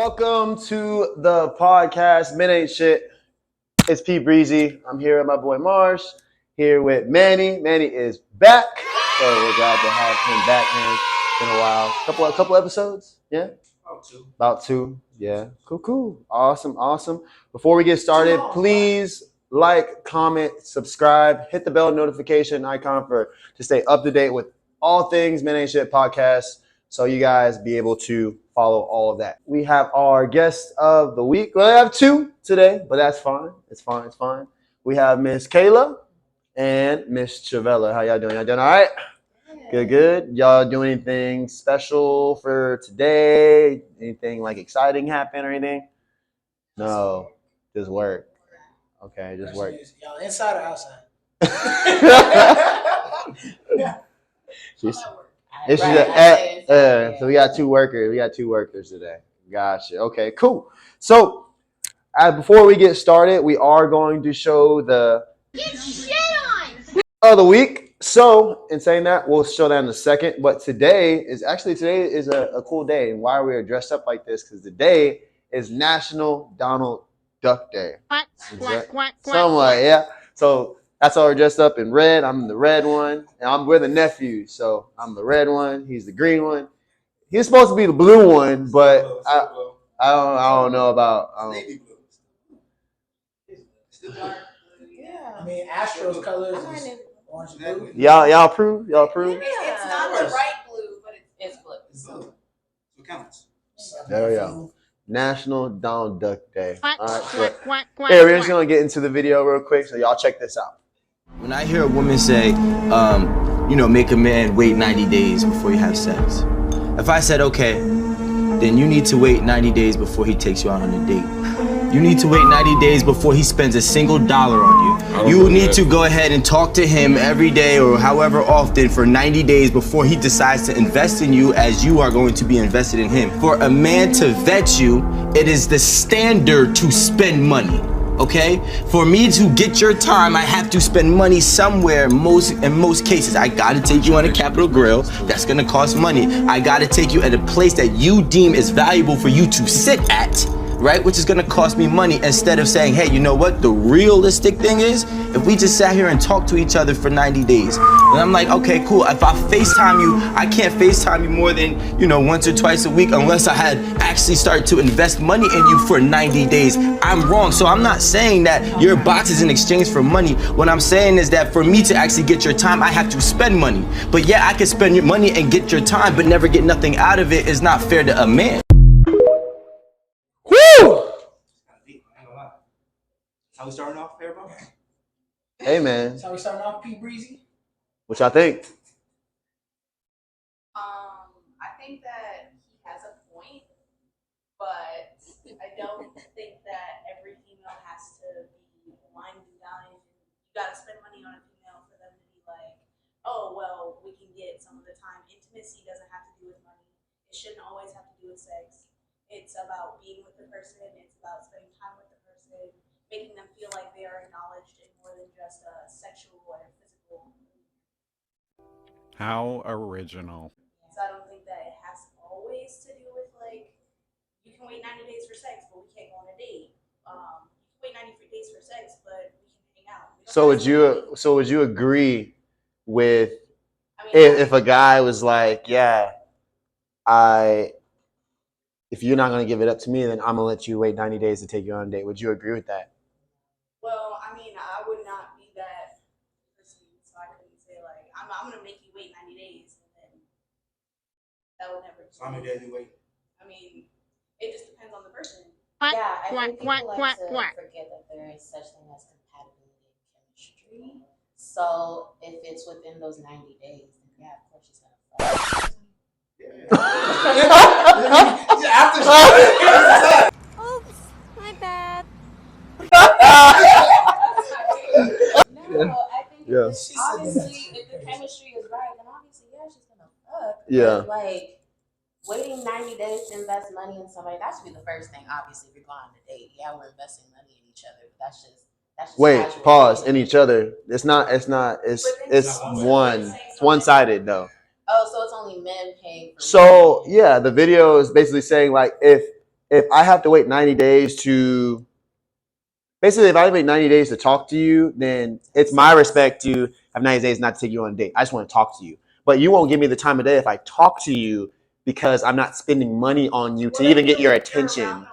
Welcome to the podcast. Men Ain't Shit. It's P Breezy. I'm here with my boy Marsh. Here with Manny. Manny is back. So we're glad to have him back, man. It's been a while. Couple episodes? Yeah? About two. Yeah. Cool. Awesome. Before we get started, please like, comment, subscribe, hit the bell notification icon to stay up to date with all things Men Ain't Shit podcast. So you guys be able to follow all of that. We have our guest of the week. Well, I have two today, but that's fine. It's fine. We have Miss Kayla and Miss Chavella. How y'all doing? Y'all doing all right? Good. Y'all doing anything special for today? Anything like exciting happen or anything? No, just work. Okay, just work. Y'all inside or outside? So we got two workers today. Gotcha. Okay, cool. So before we get started, we are going to show the shit on of the week. So in saying that, we'll show that in a second. But today is a cool day. And why we are dressed up like this? Because today is National Donald Duck Day. Something like, yeah. So that's why we're dressed up in red. I'm the red one, and we're the nephews. So I'm the red one. He's the green one. He's supposed to be the blue one, but I don't know about. Navy blue. Yeah. I mean, Astros colors is orange blue. Y'all approve? Y'all approve? It's not the right blue, but it's blue. It's blue. It counts. There we go. National Donald Duck Day. All right. Here, we're just gonna get into the video real quick, so y'all check this out. When I hear a woman say, make a man wait 90 days before you have sex. If I said, okay, then you need to wait 90 days before he takes you out on a date. You need to wait 90 days before he spends a single dollar on you. You need to go ahead and talk to him every day or however often for 90 days before he decides to invest in you as you are going to be invested in him. For a man to vet you, it is the standard to spend money. Okay? For me to get your time, I have to spend money somewhere. In most cases, I gotta take you on a Capitol Grill. That's gonna cost money. I gotta take you at a place that you deem is valuable for you to sit at, right? Which is gonna cost me money instead of saying, hey, you know what? The realistic thing is, if we just sat here and talked to each other for 90 days, and I'm like, okay, cool. If I FaceTime you, I can't FaceTime you more than, once or twice a week unless I had actually started to invest money in you for 90 days. I'm wrong. So I'm not saying that your box is in exchange for money. What I'm saying is that for me to actually get your time, I have to spend money. But yeah, I can spend your money and get your time, but never get nothing out of it is not fair to a man. Woo! How we starting off, everybody? Hey, man. How we starting off, P Breezy? What y'all think? I think that he has a point, but I don't think that every female has to be wine and dine. You gotta spend money on a female for them to be like, oh, well, we can get some of the time. Intimacy doesn't have to do with money. It shouldn't always have to do with sex. It's about being with the person. It's about spending time with the person, making them feel like they are acknowledged in more than just a sexual or physical. How original. So I don't think that it has always to do with you can wait 90 days for sex, but we can't go on a date. You can wait 90 days for sex, but we can hang out. So would you agree with if a guy was like, yeah, if you're not gonna give it up to me, then I'm gonna let you wait 90 days to take you on a date. Would you agree with that? Well, I mean, I would not be that person, so I couldn't say I'm gonna make you wait 90 days, and then that would never. So how many days you wait? I mean, it just depends on the person. Yeah, I think people like to forget that there is such thing as compatibility and chemistry. So if it's within those 90 days, then yeah, of course she's gonna fuck. Oops, my bad. No, I think obviously if the chemistry is right, then obviously she's gonna fuck. Yeah. But waiting 90 days to invest money in somebody, that should be the first thing. Obviously, if you're going on a date, we're investing money in each other. But that's just Wait, casual pause. dating. In each other. It's one-sided though. Oh, so it's only men paying for So yeah, the video is basically saying like if if I have to wait 90 days to basically if I wait 90 days to talk to you, then it's my respect to have 90 days not to take you on a date. I just want to talk to you. But you won't give me the time of day if I talk to you because I'm not spending money on you to even get your attention.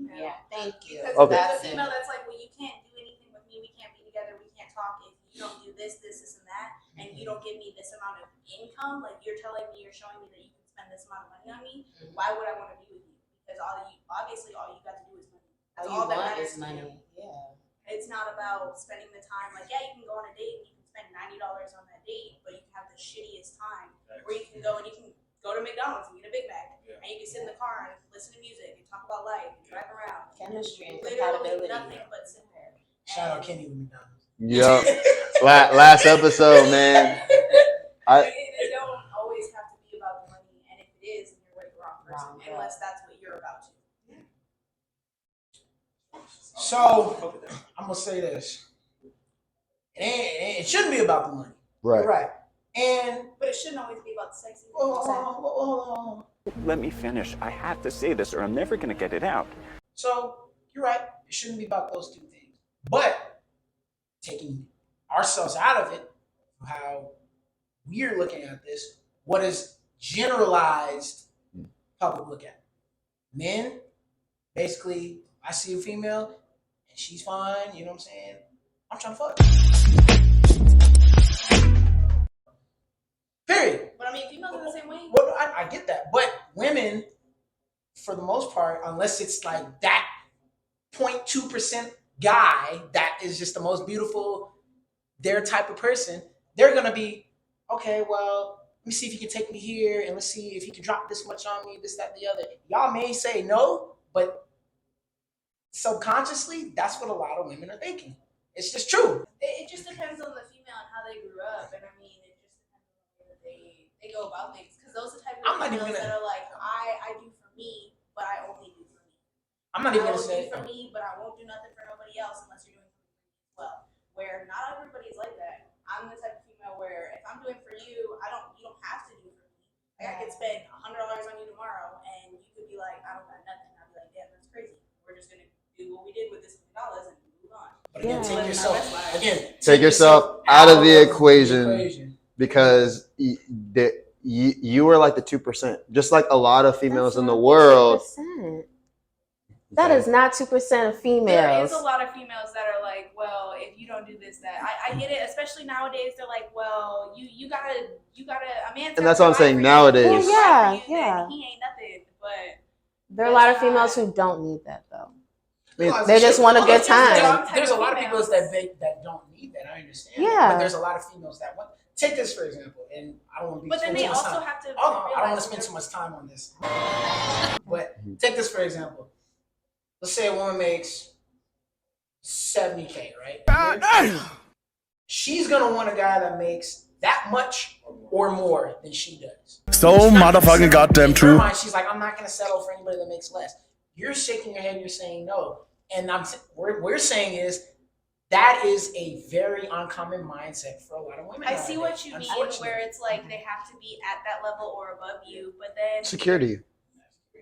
Yeah, thank you. Because Okay. there's a female that's like, well, you can't do anything with me. We can't be together. We can't talk if you don't do this, and that, and you don't give me this amount of income. Like you're telling me, you're showing me that you can spend this amount of money on me. Why would I want to be with you? Because all you got to do is money. That's all that matters. Money. Yeah. It's not about spending the time. Like, yeah, you can go on a date and you can spend $90 on that date, but you can have the shittiest time. Where you can go and you can go to McDonald's and get a Big Mac, and you can sit in the car and listen to music and talk about life and drive around. Chemistry and Literally compatibility. nothing but sit there. Shout out Kenny with McDonald's. Yep. Last episode, man. It don't always have to be about the money, and if it is, then you're with the wrong person, unless that's what you're about to. So I'm gonna say this. It shouldn't be about the money. Right. You're right. But it shouldn't always be about the sex. Let me finish. I have to say this or I'm never going to get it out. So you're right. It shouldn't be about those two things. But taking ourselves out of it, how we're looking at this, what is generalized public look at? Men, basically, I see a female and she's fine, you know what I'm saying? I'm trying to fuck. Period. But I mean, females are the same way. Well, I get that. But women, for the most part, unless it's like that 0.2% guy that is just the most beautiful, their type of person, they're going to be, okay, well, let me see if he can take me here and let's see if he can drop this much on me, this, that, the other. Y'all may say no, but subconsciously, that's what a lot of women are thinking. It's just true. It just depends on the female and how they grew up. And I mean, it just depends on the way that they go about things. Because those are the type of females that are like, I do for me, but I only do for me. I'm not even going to say I will do for me, but I won't do nothing for nobody else unless you're doing something for me as well. Where not everybody's like that. I'm the type of female where if I'm doing for you, you don't have to do for me. Like I could spend $100 on you tomorrow, and you could be like, I don't got nothing. I'll be like, damn, that's crazy. We're just gonna do what we did with this $100 and move on. But again, take yourself out of the equation because you are like the 2%, just like a lot of females in the world. 2%. That is not 2% of females. There is a lot of females that are like, well, if you don't do this, that I get it. Especially nowadays, they're like, well, you gotta a man. And that's what I'm saying nowadays. Well, yeah. He ain't nothing, but there are a lot of females who don't need that though. I mean, They just want a good time. There's a lot of females that don't need that. I understand. Yeah. But there's a lot of females that want. Take this for example, and I don't want to be. But then they also time. have to. I don't want to spend too much time on this. But take this for example. Let's say a woman makes $70K, right? She's gonna want a guy that makes that much or more than she does. So motherfucking goddamn true. In her mind, she's like, I'm not gonna settle for anybody that makes less. You're shaking your head. You're saying no, and we're saying is that is a very uncommon mindset for a lot of women. I see what you mean, where it's like they have to be at that level or above you, but then security.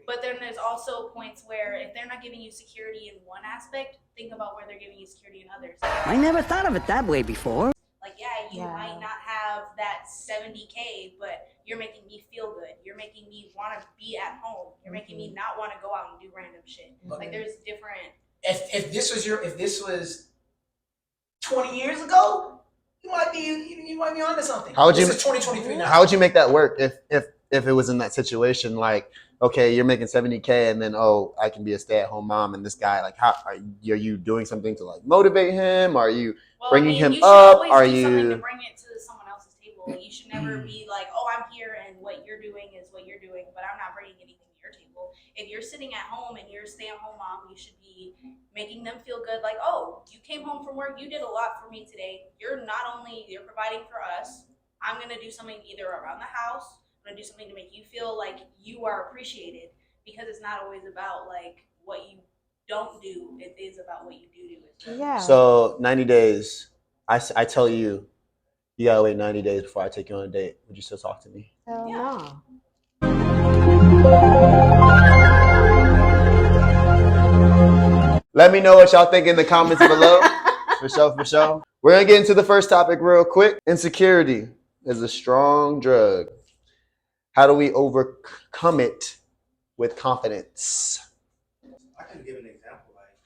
But then there's also points where if they're not giving you security in one aspect, think about where they're giving you security in others. I never thought of it that way before. Like, you might not have that $70K, but you're making me feel good. You're making me want to be at home. You're making me not want to go out and do random shit. Like, there's different. If this was 20 years ago, you might be onto something. How would you? This is 2023 now. How would you make that work if it was in that situation? Like, okay, you're making $70K, and then I can be a stay-at-home mom, and this guy, like, how are you doing something to like motivate him? Are you bringing him up? Are you something to bring it to someone else's table? You should never be like, oh, I'm here, and what you're doing is what you're doing, but I'm not bringing anything to your table. If you're sitting at home and you're a stay-at-home mom, you should be making them feel good. Like, oh, you came home from work, you did a lot for me today. You're providing for us. I'm gonna do something either around the house. I'm gonna do something to make you feel like you are appreciated, because it's not always about like what you don't do. It is about what you do. Yeah. So 90 days. I tell you, you gotta wait 90 days before I take you on a date. Would you still talk to me? Hell no. Let me know what y'all think in the comments below. For sure, for sure. We're gonna get into the first topic real quick. Insecurity is a strong drug. How do we overcome it with confidence? I can give an example. Like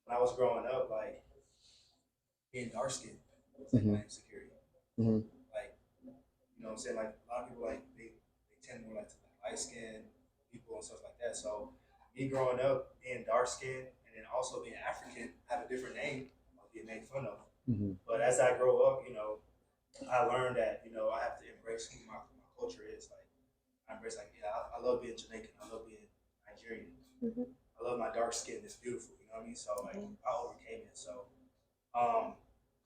when I was growing up, like being dark skinned was like my insecurity. Mhm. Like you know what I'm saying? Like a lot of people like they tend more like to like light skinned people and stuff like that. So me growing up being dark skinned and then also being African, have a different name, I was getting made fun of. But as I grow up, you know, I learned that, you know, I have to embrace who my culture is. Like I embrace like, yeah, I love being Jamaican, I love being Nigerian. I love my dark skin, it's beautiful, you know what I mean? So like I overcame it. So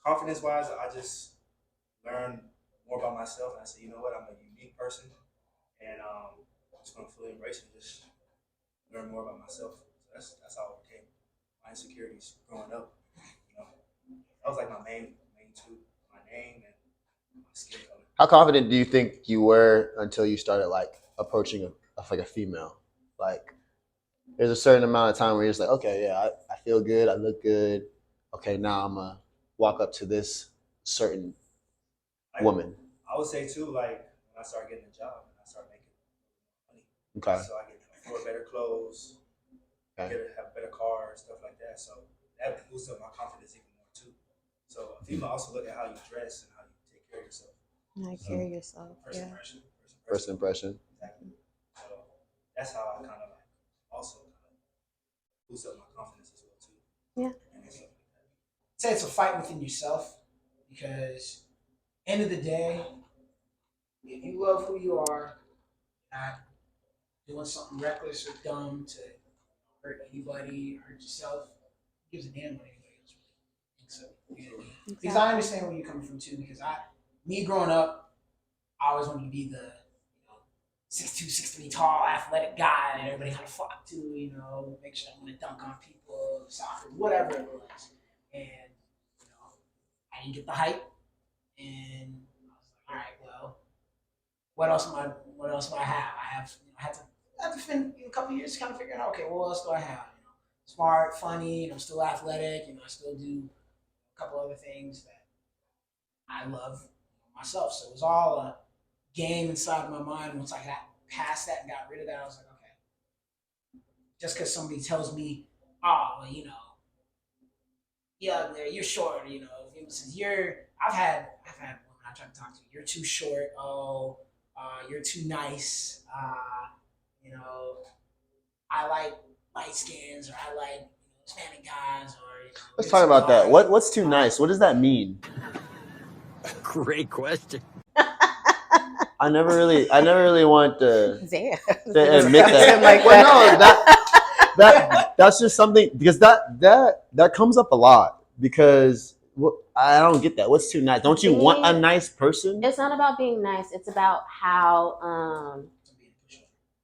confidence wise, I just learned more about myself and I said, you know what, I'm a unique person and I'm just gonna fully embrace it and just learn more about myself. So that's how I overcame my insecurities growing up. You know, that was like my main two, my name and my skin color. How confident do you think you were until you started like approaching a female? Like, there's a certain amount of time where you're just like, okay, yeah, I feel good, I look good. Okay, now I'm gonna walk up to this certain woman. I would say too, like when I started getting a job and I started making money. Okay. So I get afford better clothes, have a better car, stuff like that. So that boosts up my confidence even more too. So people also look at how you dress and how you take care of yourself. How you carry yourself. First Yeah. impression. First impression. Exactly. So that's how I kind of like also kind of boost up my confidence as well too. Yeah. Say it's a fight within yourself because end of the day, if you love who you are, not doing something reckless or dumb to hurt anybody, hurt yourself, who gives a damn what anybody else really thinks of you. Because I understand where you're coming from too. Because me growing up, I always wanted to be the 6'2", 6'3" tall, athletic guy that everybody kind of flocked to. You know, make sure I'm gonna dunk on people, soccer, whatever it was, and I didn't get the hype, and I was like, all right, well, what else do I have? I had to spend a couple of years kind of figuring out, okay, well, what else do I have? Smart, funny, I'm still athletic, I still do a couple other things that I love myself. So it was all a game inside my mind. Once I got past that and got rid of that, I was like, okay, just because somebody tells me, oh, well, yeah, you're short, since I've had women I try to talk to, you're too short, you're too nice, I like light skins, or I like Hispanic guys, or let's talk about that. What's too nice? What does that mean? Great question. I never really want to admit that. Like well, no, that's just something because that comes up a lot because I don't get that. What's too nice? Don't you want a nice person? It's not about being nice. It's about how.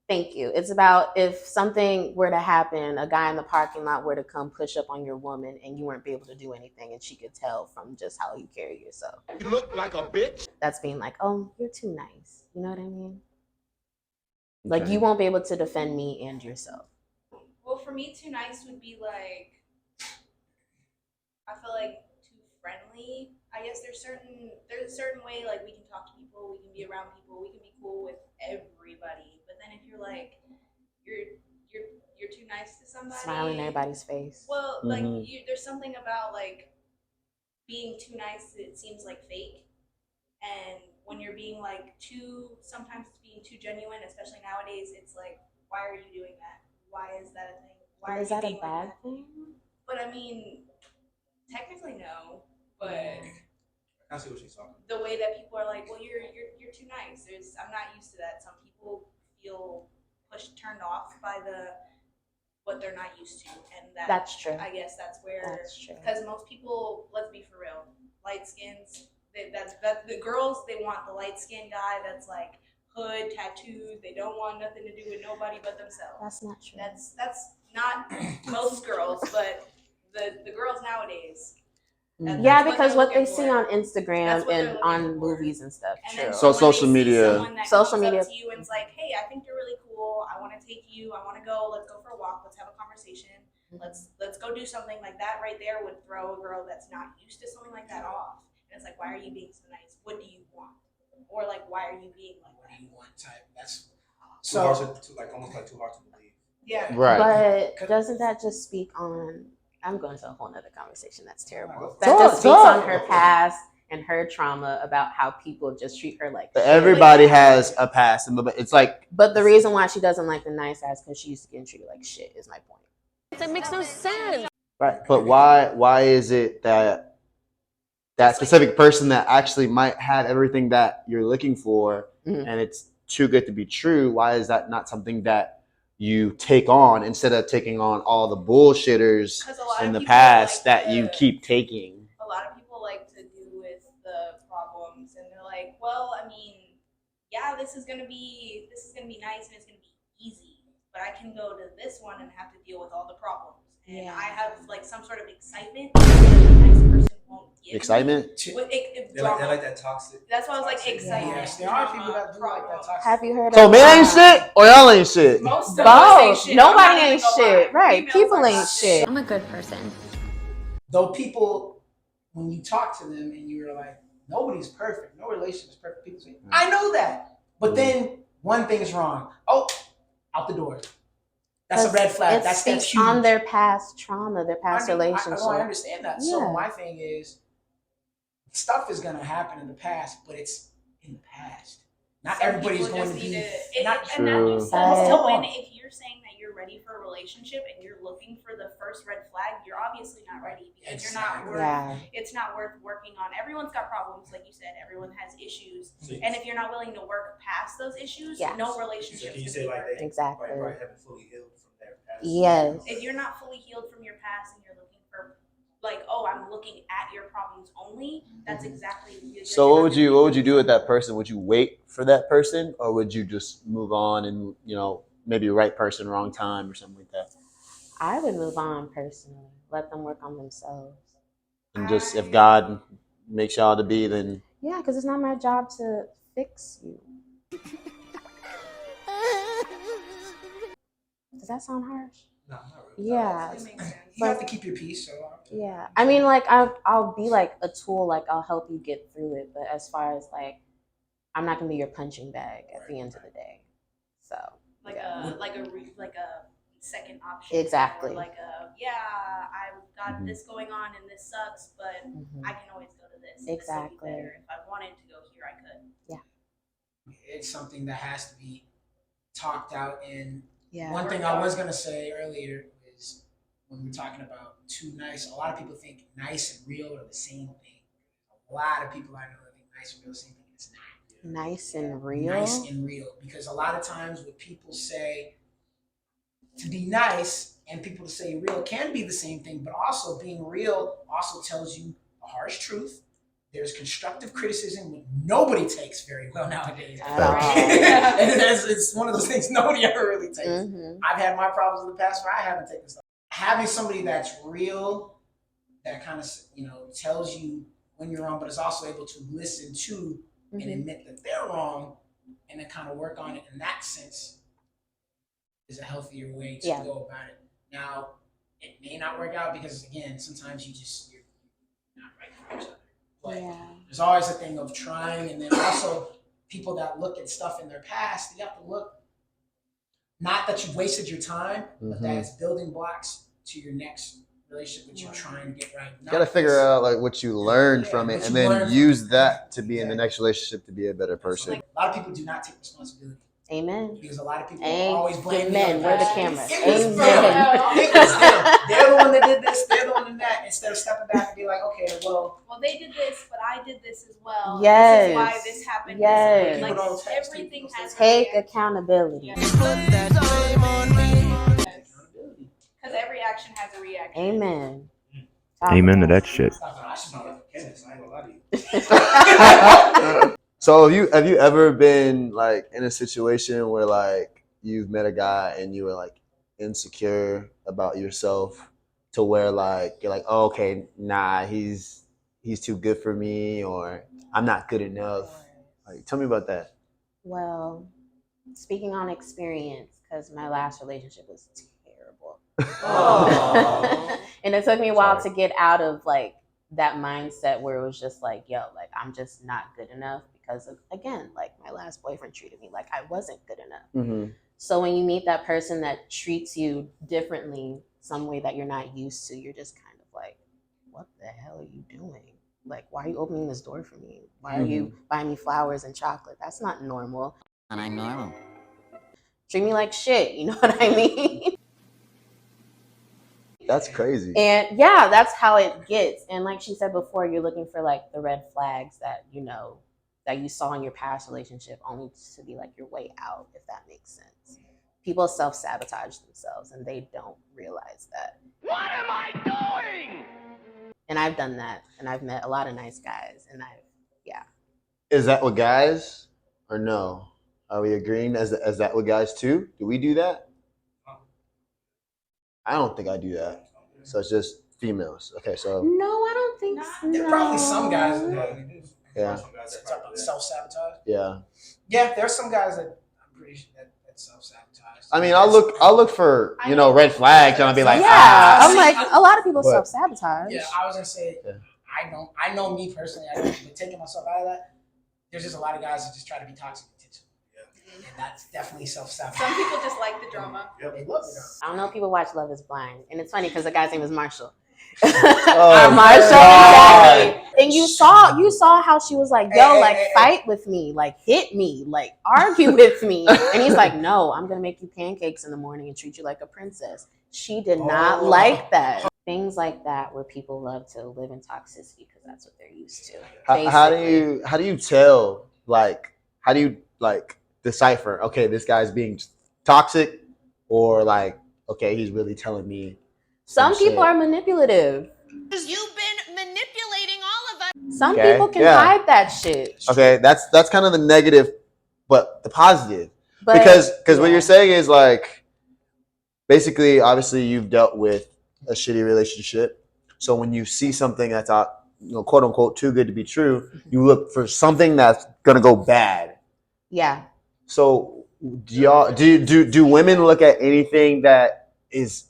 Thank you. It's about if something were to happen, a guy in the parking lot were to come push up on your woman and you weren't be able to do anything and she could tell from just how you carry yourself. You look like a bitch. That's being like, oh, you're too nice. You know what I mean? Okay. Like you won't be able to defend me and yourself. Well, for me, too nice would be like, I feel like too friendly. I guess there's a certain way like we can talk to people, we can be around people, we can be cool with everybody. But then if you're like you're too nice to somebody, smiling in everybody's face. Well, like there's something about like being too nice. It seems like fake, and when you're being like sometimes it's being too genuine, especially nowadays. It's like, why are you doing that? Why is that a thing? Why is that a bad thing? But I mean, technically no. But I see what she's talking about. The way that people are like, well, you're too nice. I'm not used to that. Some people feel turned off by what they're not used to, and that's true. I guess that's where because most people, let's be for real, light skins. That's the girls. They want the light skinned guy that's like hood, tattoos. They don't want nothing to do with nobody but themselves. That's not true. That's not most girls, but the girls nowadays. Yeah, because what they see on Instagram and on movies and stuff. True. So social media. Social media. To you and it's like, hey, I think you're really cool. I want to take you. I want to go. Let's go for a walk. Let's have a conversation. Let's go do something like that. Right there would throw a girl that's not used to something like that off. And it's like, why are you being so nice? What do you want? Or like, why are you being like, what do you want type? That's Too hard to like, almost like too hard to believe. yeah. Right. But doesn't that just speak on? I'm going to a whole nother conversation. That's terrible. Talk, That just speaks on her past and her trauma about how people just treat her like shit. Everybody has a past, but it's like. But the reason why she doesn't like the nice ass because she used to get treated like shit is my point. That makes no sense. Right. But why is it that specific person that actually might have everything that you're looking for, and it's too good to be true, why is that not something that you take on instead of taking on all the bullshitters in the past that you keep taking? A lot of people like to do with the problems, and they're like, well, I mean, yeah, this is gonna be nice and it's gonna be easy, but I can go to this one and have to deal with all the problems. And I have like some sort of excitement that a nice person won't give. Excitement? They like that toxic. That's why I was like excitement. Yes, there are people that do like that toxic. Have you heard So of men ain't shit or y'all ain't shit? Most of us ain't both? shit. Nobody ain't shit. Right. Females People are ain't not shit. I'm a good person. Though people, when you talk to them and you're like, nobody's perfect, no relationship is perfect. People say, I know that, but then one thing's wrong. Oh, out the door. That's a red flag. It That's speaks huge. on their past trauma, their past relationship. I understand that. So Yeah. my thing is, stuff is gonna happen in the past, but it's in the past. Not Some everybody's people going just to be. need to- Not and that True. just says to Hold when on. if you're saying that you're ready for a relationship and you're looking for the first red flag, you're obviously not ready because you're not Exactly. worth. Yeah. It's not worth working on. Everyone's got problems, like you said. Everyone has issues, and if you're not willing to work past those issues, Yes. no relationship Can you is say like they Exactly. probably haven't fully healed from their past? Yes. If you're not fully healed from your past and you're looking for, like, oh, I'm looking at your problems only, that's exactly. So what would you do with that person? Would you wait for that person, or would you just move on and maybe right person, wrong time, or something like that? I would move on personally. Let them work on themselves. And just if God makes y'all to be, then Yeah, because it's not my job to fix you. Does that sound harsh? No, not really. Yeah. It makes sense. You have to keep your peace. So Yeah. I mean, like, I'll be like a tool, like, I'll help you get through it. But as far as, like, I'm not going to be your punching bag at the end of the day. So, like yeah. a second option. Exactly. Or like I've got this going on and this sucks, but I can always go to this. Exactly. This will be better. If I wanted to go here, I could. Yeah. it's something that has to be talked out. And Yeah. one thing I was gonna say earlier is when we're talking about too nice, a lot of people think nice and real are the same thing. A lot of people I know that think nice and real are the same thing. It's not. Nice and real. Nice and real, because a lot of times what people say to be nice and people to say real can be the same thing, but also being real also tells you a harsh truth. There's constructive criticism, which nobody takes very well nowadays. At all. It's one of those things nobody ever really takes. Mm-hmm. I've had my problems in the past where I haven't taken stuff. Having somebody that's real, that kind of tells you when you're wrong, but is also able to listen to and admit that they're wrong, and then kind of work on it in that sense, is a healthier way to go about it. Now, it may not work out because, again, sometimes you're not right for each other. But there's always a thing of trying, and then also people that look at stuff in their past, you have to look, not that you wasted your time, but that it's building blocks to your next relationship that you're trying to get right. You gotta figure out like what you learned from it, and then use that to be in the next relationship to be a better person. Like, a lot of people do not take responsibility. Amen. Because a lot of people always blame Amen. We're the camera. It was Amen. them. It was them. They're the one that did this. They're the one that did that. Instead of stepping back and be like, okay, well, they did this, but I did this as well. Yes. This is why this happened. Yes. Like everything has take accountability. Because every action has a reaction. Amen. Amen to that shit. So have you ever been like in a situation where like you've met a guy and you were like insecure about yourself to where like you're like, oh, okay, nah, he's too good for me, or I'm not good enough? Like, tell me about that. Well, speaking on experience, because my last relationship was terrible. And it took me a while to get out of like that mindset where it was just like, yo, like I'm just not good enough because of, again, like my last boyfriend treated me like I wasn't good enough. Mm-hmm. So when you meet that person that treats you differently, some way that you're not used to, you're just kind of like, what the hell are you doing? Like, why are you opening this door for me? Why are you buying me flowers and chocolate? That's not normal. And I'm normal. Treat me like shit, you know what I mean? That's crazy. And yeah, that's how it gets. And like she said before, you're looking for like the red flags that you know that you saw in your past relationship, only to be like your way out, if that makes sense. People self-sabotage themselves and they don't realize that. What am I doing? And I've done that, and I've met a lot of nice guys, and yeah. Is that what guys or no? Are we agreeing as that with guys too? Do we do that? I don't think I do that. So it's just females. Okay, so No, I don't think so. There are probably some guys that yeah, self-sabotage. yeah. Yeah, there's some guys that I'm pretty sure that self-sabotage. I mean, I'll look for red flags, and I'll be like, yeah, I'm like a lot of people self-sabotage. Yeah, I was gonna say, I know me personally, I don't but taking myself out of that. There's just a lot of guys that just try to be toxic intentional. And that's definitely self-sabotage. Some people just like the drama. Yeah, they love it. I don't know if people watch Love is Blind, and it's funny because the guy's name is Marshall. Oh, Marshall, exactly. And you saw how she was like, yo, fight with me, like hit me, like argue with me. And he's like, no, I'm gonna make you pancakes in the morning and treat you like a princess. She did not like that. Things like that where people love to live in toxicity because that's what they're used to. How do you tell, like, how do you like decipher, okay, this guy's being toxic, or like, okay, he's really telling me some people are manipulative. You've been manipulating all of us. Some people can hide that shit. Okay, that's kind of the negative, but the positive. Because what you're saying is like, basically, obviously, you've dealt with a shitty relationship. So when you see something that's quote unquote too good to be true, you look for something that's gonna go bad. Yeah. So do women look at anything that is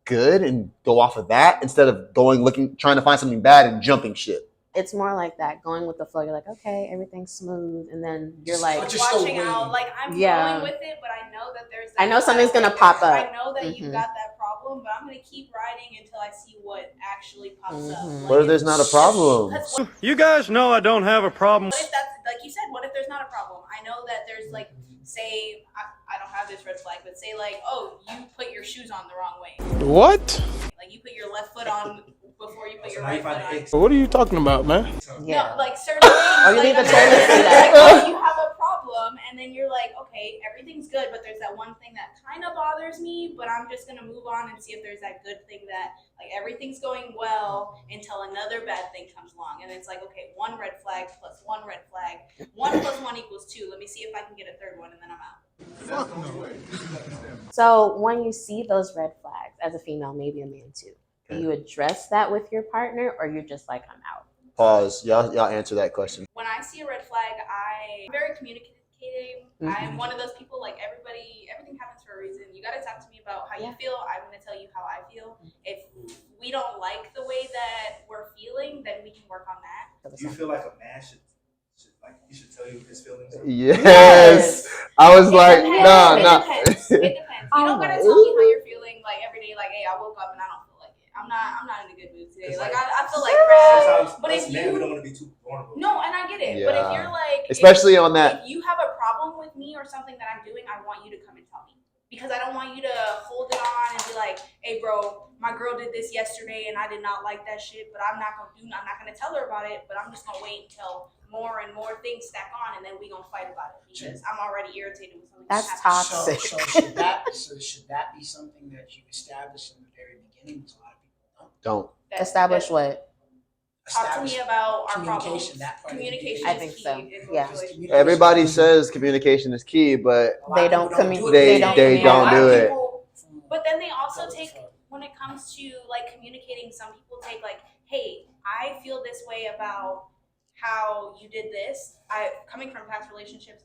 good and go off of that instead of trying to find something bad and jumping shit? It's more like that, going with the flow. You're like, okay, everything's smooth, and then you're like, watching out. Like I'm going with it, but I know that there's. I know something's gonna pop up. I know that you've got that problem, but I'm gonna keep riding until I see what actually pops up. Like, what if there's not a problem? You guys know I don't have a problem. What if that's like you said? What if there's not a problem? I know that there's like, say, I don't have this red flag, but say like, oh, you put your shoes on the wrong way. What? Like you put your left foot on before you put your right foot on. What are you talking about, man? Yeah. No, like certain things. Oh, you leave the toilet seat like, you have a problem, and then you're like, okay, everything's good, but there's that one thing that kind of bothers me, but I'm just gonna move on and see if there's that good thing that, like, everything's going well until another bad thing comes along, and it's like, okay, one red flag plus one red flag, 1 + 1 = 2. Let me see if I can get a third one, and then I'm out. So when you see those red flags as a female, maybe a man too, do you address that with your partner, or you're just like, I'm out? Pause. Y'all answer that question. When I see a red flag, I'm very communicative. I'm one of those people, like, everything happens for a reason. You got to talk to me about how you feel. I'm going to tell you how I feel. If we don't like the way that we're feeling, then we can work on that. Do you feel like a man should tell you his feelings? Yes. I was like, no. It depends. You don't got to tell me how you're feeling, like, every day. Like, hey, I woke up and I don't feel like it. I'm not in a good mood today. Like I feel like crap. But if we don't want to be too vulnerable. No, and I get it. Yeah. But if you're like, especially on that, if you have a problem with me or something that I'm doing, I want you to come and tell me, because I don't want you to hold it on and be like, hey, bro, my girl did this yesterday and I did not like that shit, but I'm not gonna tell her about it, but I'm just gonna wait until more and more things stack on, and then we gonna fight about it because I'm already irritated with something. That's toxic. So should that be something that you establish in the very beginning? Because a lot of people don't. Establish what? Talk to me about our communication. problems. That part. Communication. I think so. Yeah. Everybody says communication is key, but they don't communicate. They don't do it. But then they also take, when it comes to like communicating, some people take like, hey, I feel this way about how you did this. Coming from past relationships,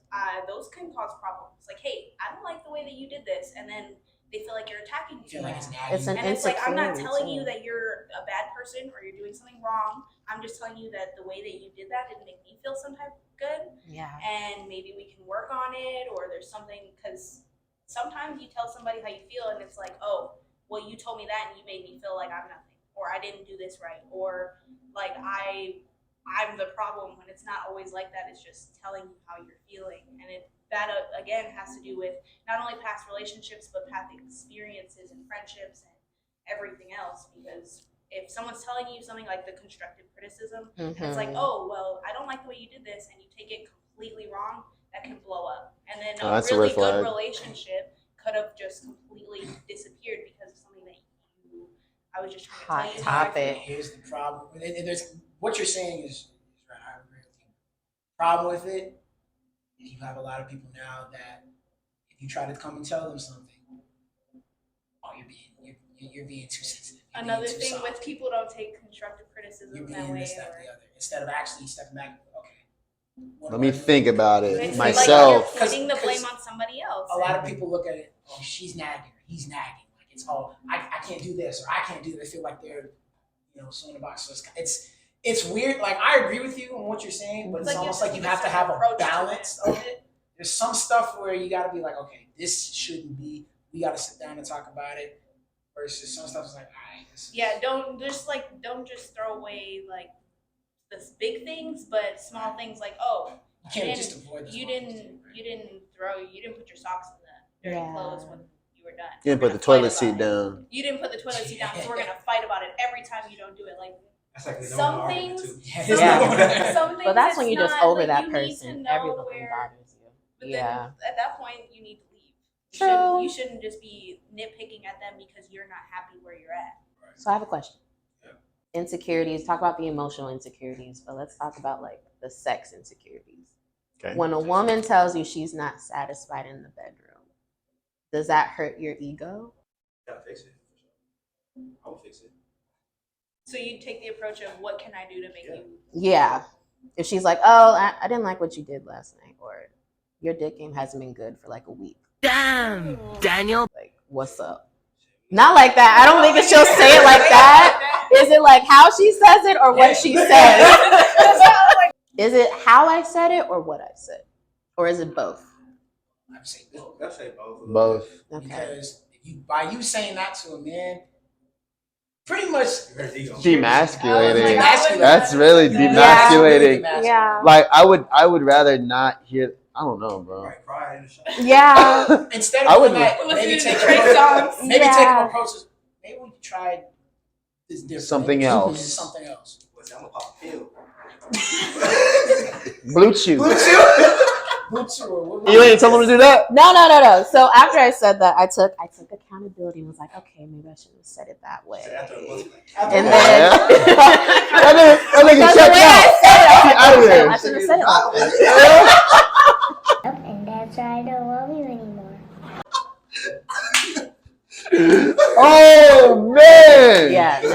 those can cause problems. Like, hey, I don't like the way that you did this, and then they feel like you're attacking I feel me. like it's nagging. It's an And it's like, I'm not insecurity, telling too. you that you're a bad person or you're doing something wrong. I'm just telling you that the way that you did that didn't make me feel some type of good. Yeah. And maybe we can work on it, or there's something, because sometimes you tell somebody how you feel and it's like, oh, well, you told me that and you made me feel like I'm nothing, or I didn't do this right, or like I'm the problem, when it's not always like that. It's just telling you how you're feeling. And that again has to do with not only past relationships but past experiences and friendships and everything else. Because if someone's telling you something like the constructive criticism, and it's like, oh, well, I don't like the way you did this, and you take it completely wrong, that can blow up. And then a that's a really red flag. good relationship could have just completely disappeared because of something that I was just trying to tell you. Topic. Here's the problem. And there's what you're saying is right. I agree with you. Problem with it is you have a lot of people now that if you try to come and tell them something, oh, you're being too sensitive. Another thing with people don't take constructive criticism you're that being way. this, that, the other. Instead of actually stepping back, okay. Let me think about it It's myself. like you're putting the blame on somebody else. A lot of people look at it, oh, she's nagging, or he's nagging. Like it's all, I can't do this, or I can't do that. They feel like they're, so in the box. So it's weird. Like I agree with you on what you're saying, but it's like almost like you have to have a balance of it. There's some stuff where you got to be like, okay, this shouldn't be. We got to sit down and talk about it. Versus some stuff is like, all right. Yeah, don't just throw away like the big things, but small things like, oh, you can't just avoid. You didn't put your socks in the dirty clothes when you were done. You didn't put the toilet seat down. You didn't put the toilet seat down, so we're gonna fight about it every time you don't do it. Like That's like some things, Yeah. some things. But that's when you just over like, that you need to person. know Everything where- bothers you. But Yeah. then at that point, you need to leave. True. You shouldn't just be nitpicking at them because you're not happy where you're at. So I have a question. Insecurities. Talk about the emotional insecurities, but let's talk about like the sex insecurities. Okay. When a woman tells you she's not satisfied in the bedroom, does that hurt your ego? Gotta fix it. I will fix it. So you take the approach of what can I do to make you? Yeah. If she's like, oh, I didn't like what you did last night, or your dick game hasn't been good for like a week. Damn, Daniel. Like, what's up? Not like that. I don't think she'll say it like that. Is it like how she says it or what she says? Is it how I said it or what I said? Or is it both? I would say both. I'll say both. Both. Okay. Because by you saying that to a man, pretty much Demasculating. Demasculating. That's really demasculating. Yeah. Like I would rather not hear. I don't know, bro. Right, cry in the shower. Yeah. Instead I of would doing that, maybe take Trey songs. maybe take an approach. Maybe we try this different. Something Maybe else. this is something else. I'm gonna pop a pill. Blue Chew. Bluetooth. You ain't tell them to do that. No. So after I said that, I took accountability and was like, okay, maybe I shouldn't have said it that way. And then that nigga because the checked way I out. said it, I was like, Out of oh, there. I shouldn't have said it like that. And that's why I don't love you anymore. Oh man. Yeah, no.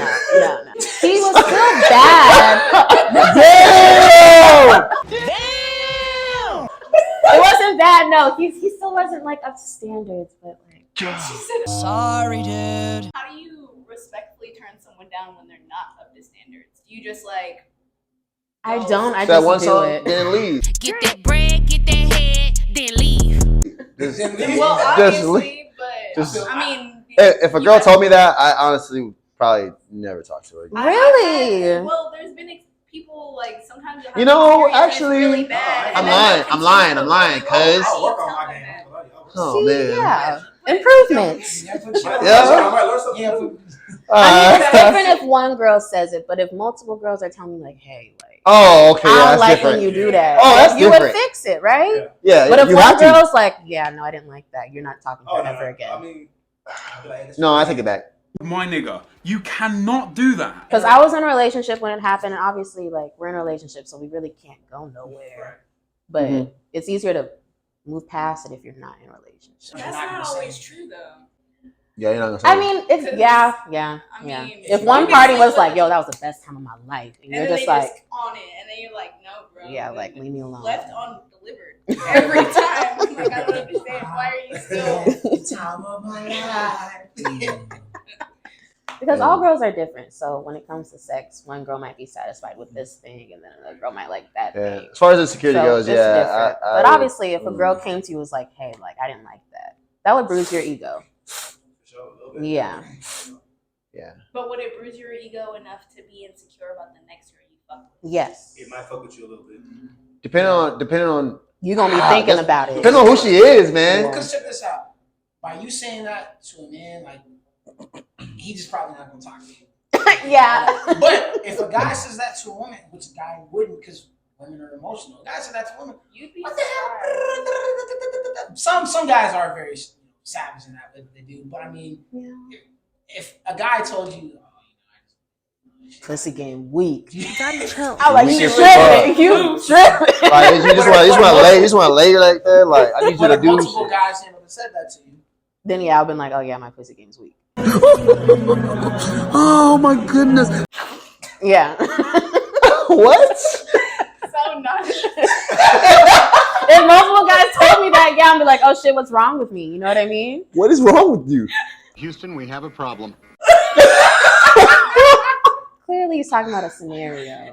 He was still bad. Damn. It wasn't bad, no. He still wasn't like up to standards, but like Sorry, dude. How do you respectfully turn someone down when they're not up to standards? Do you just like? I don't. I That just one do song, it. then leave. Get that bread, get that head, then leave. Well, Just obviously, but just- I mean, If a girl told me that, I honestly would probably never talk to her again. Really? Well, there's been people like sometimes you'll have You know, experience and it's actually, really bad, I'm and then lying, they'll I'm lying, continue I'm lying, to go, cause- "Oh, I'll work on tell my them game. that." Oh See, man. yeah. Improvements. Yeah. I mean, it's different if one girl says it, but if multiple girls are telling me like, hey, like, Oh, okay. I Yeah, don't that's like different. when you do that. Oh, that's you different. would fix it, right? Yeah, But if you one have to. girl's like, yeah, no, I didn't like that. You're not talking to Oh, her no, ever no. again. I mean, I'll be like, No, I take it back. My nigga, you cannot do that. Because I was in a relationship when it happened, and obviously, like, we're in a relationship, so we really can't go nowhere. But Mhm. it's easier to move past it if you're not in a relationship. That's not always true, though. Yeah, you're not gonna say I that. mean, it's yeah. I Yeah. mean, If you one can party sleep was with like, it, "Yo, that was the best time of my life," and and you're then just they like, just on it, and then you're like, no, bro. "Yeah, like leave me alone." left undelivered every time. Like, I don't understand. Why are you still? The time of my life. Because all girls are different. So when it comes to sex, one girl might be satisfied with this thing, and then another girl might like that thing. As far as insecurity goes, it's yeah. different. But obviously, if a girl came to you and was like, "Hey, like I didn't like that," would bruise your ego. Yeah. Yeah. But would it bruise your ego enough to be insecure about the next girl you fuck with? Yes. It might fuck with you a little bit. Depending on you're gonna be thinking about it. Depending on who she is, man. Because check this out. By you saying that to a man, like he just probably not gonna talk to you. Yeah. But if a guy says that to a woman, which a guy wouldn't, because women are emotional. A guy says that to a woman, You'd be what the hell? Some guys are very savage in that, they do. But I mean, if a guy told you, pussy game weak. Chill. I'm like, you tripping. You tripping. Like, you just want to lay like that. Like, I need you to do multiple shit. guys have said that to you. Then yeah, I've been like, oh yeah, my pussy game's weak. Oh my goodness. Yeah. What? So nice. If multiple guys told me that, yeah, I'd be like, oh shit, what's wrong with me? You know what I mean? What is wrong with you? Houston, we have a problem. Clearly, he's talking about a scenario.